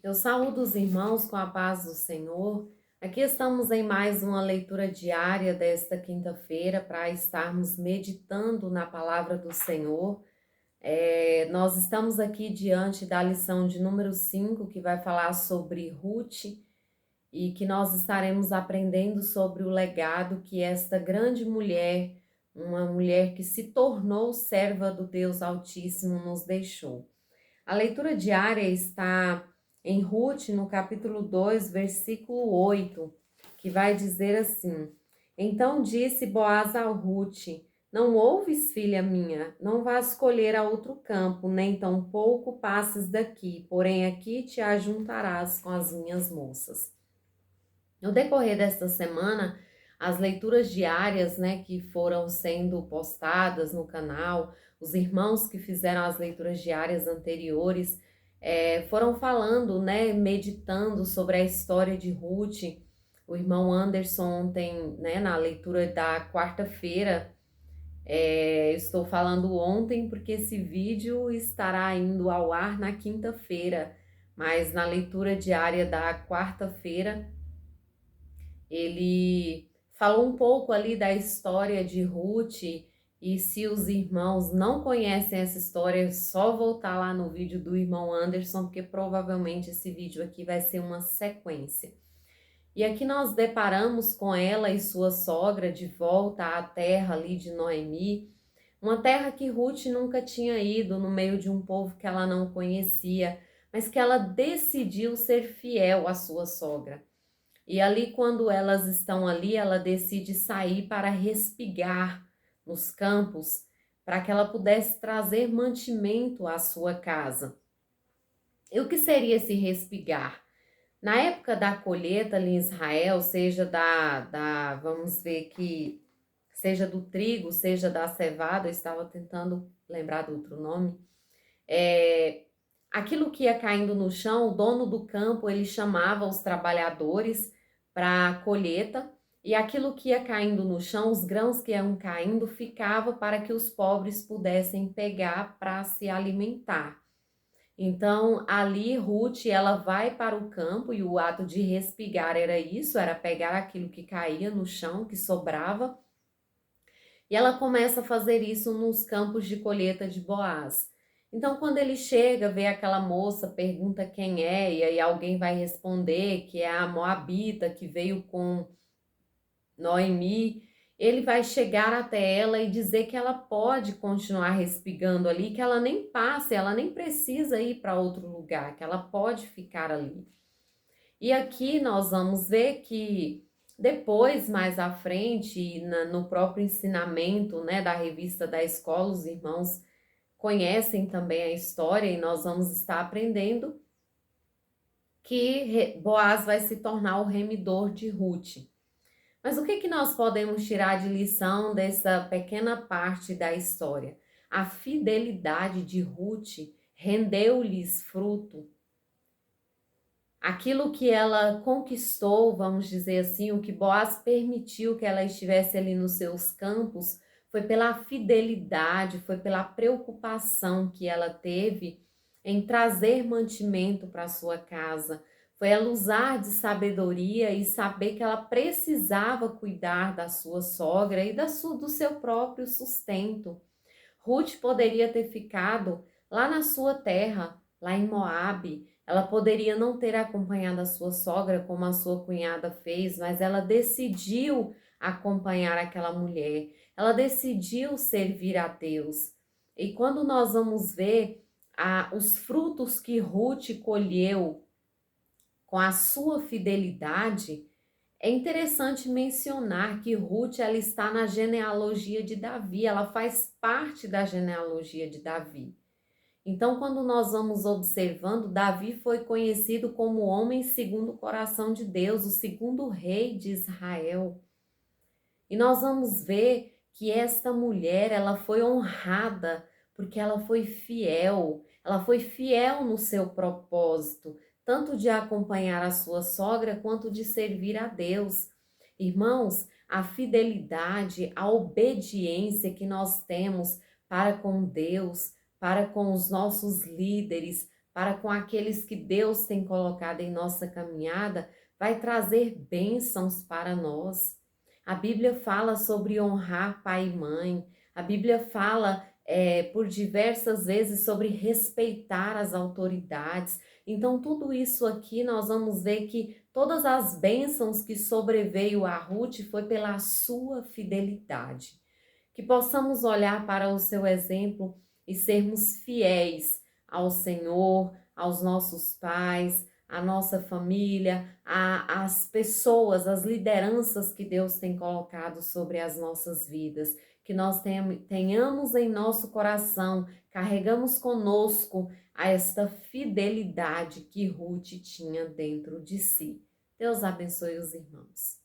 Eu saúdo os irmãos com a paz do Senhor. Aqui estamos em mais uma leitura diária desta quinta-feira para estarmos meditando na palavra do Senhor. Nós estamos aqui diante da lição de número 5, que vai falar sobre Ruth, e que nós estaremos aprendendo sobre o legado que esta grande mulher, uma mulher que se tornou serva do Deus Altíssimo, nos deixou. A leitura diária está em Ruth, no capítulo 2, versículo 8, que vai dizer assim: Então disse Boaz a Ruth: Não ouves, filha minha, não vás colher a outro campo, nem tampouco passes daqui, porém aqui te ajuntarás com as minhas moças. No decorrer desta semana, as leituras diárias, né, que foram sendo postadas no canal, os irmãos que fizeram as leituras diárias anteriores, foram falando, né, meditando sobre a história de Ruth. O irmão Anderson ontem, né, na leitura da quarta-feira, estou falando ontem porque esse vídeo estará indo ao ar na quinta-feira, mas na leitura diária da quarta-feira, ele falou um pouco ali da história de Ruth, e se os irmãos não conhecem essa história, é só voltar lá no vídeo do irmão Anderson, porque provavelmente esse vídeo aqui vai ser uma sequência. E aqui nós deparamos com ela e sua sogra de volta à terra ali de Noemi, uma terra que Ruth nunca tinha ido, no meio de um povo que ela não conhecia, mas que ela decidiu ser fiel à sua sogra. E ali, quando elas estão ali, ela decide sair para respigar nos campos, para que ela pudesse trazer mantimento à sua casa. E o que seria esse respigar? Na época da colheita ali em Israel, seja vamos ver que, seja do trigo, seja da cevada, eu estava tentando lembrar do outro nome, aquilo que ia caindo no chão, o dono do campo, ele chamava os trabalhadores para a colheita, e aquilo que ia caindo no chão, os grãos que iam caindo, ficava para que os pobres pudessem pegar para se alimentar. Então, ali, Ruth, ela vai para o campo, e o ato de respigar era isso, era pegar aquilo que caía no chão, que sobrava, e ela começa a fazer isso nos campos de colheita de Boaz. Então, quando ele chega, vê aquela moça, pergunta quem é, e aí alguém vai responder que é a Moabita que veio com Noemi. Ele vai chegar até ela e dizer que ela pode continuar respigando ali, que ela nem passe, ela nem precisa ir para outro lugar, que ela pode ficar ali. E aqui nós vamos ver que depois, mais à frente, no próprio ensinamento, né, da revista da escola, os irmãos conhecem também a história, e nós vamos estar aprendendo que Boaz vai se tornar o remidor de Ruth. Mas o que que nós podemos tirar de lição dessa pequena parte da história? A fidelidade de Ruth rendeu-lhes fruto. Aquilo que ela conquistou, vamos dizer assim, o que Boaz permitiu que ela estivesse ali nos seus campos, foi pela fidelidade, foi pela preocupação que ela teve em trazer mantimento para sua casa. Foi ela usar de sabedoria e saber que ela precisava cuidar da sua sogra e do seu próprio sustento. Ruth poderia ter ficado lá na sua terra, lá em Moabe. Ela poderia não ter acompanhado a sua sogra como a sua cunhada fez, mas ela decidiu acompanhar aquela mulher. Ela decidiu servir a Deus. E quando nós vamos ver os frutos que Ruth colheu com a sua fidelidade, é interessante mencionar que Ruth, ela está na genealogia de Davi, ela faz parte da genealogia de Davi. Então, quando nós vamos observando, Davi foi conhecido como homem segundo o coração de Deus, o segundo rei de Israel. E nós vamos ver que esta mulher, ela foi honrada porque ela foi fiel no seu propósito, tanto de acompanhar a sua sogra quanto de servir a Deus. Irmãos, a fidelidade, a obediência que nós temos para com Deus, para com os nossos líderes, para com aqueles que Deus tem colocado em nossa caminhada, vai trazer bênçãos para nós. A Bíblia fala sobre honrar pai e mãe, a Bíblia fala por diversas vezes sobre respeitar as autoridades. Então, tudo isso aqui nós vamos ver que todas as bênçãos que sobreveio a Ruth foi pela sua fidelidade. Que possamos olhar para o seu exemplo e sermos fiéis ao Senhor, aos nossos pais, à nossa família, às pessoas, às lideranças que Deus tem colocado sobre as nossas vidas. Que nós tenhamos em nosso coração, carregamos conosco esta fidelidade que Ruth tinha dentro de si. Deus abençoe os irmãos.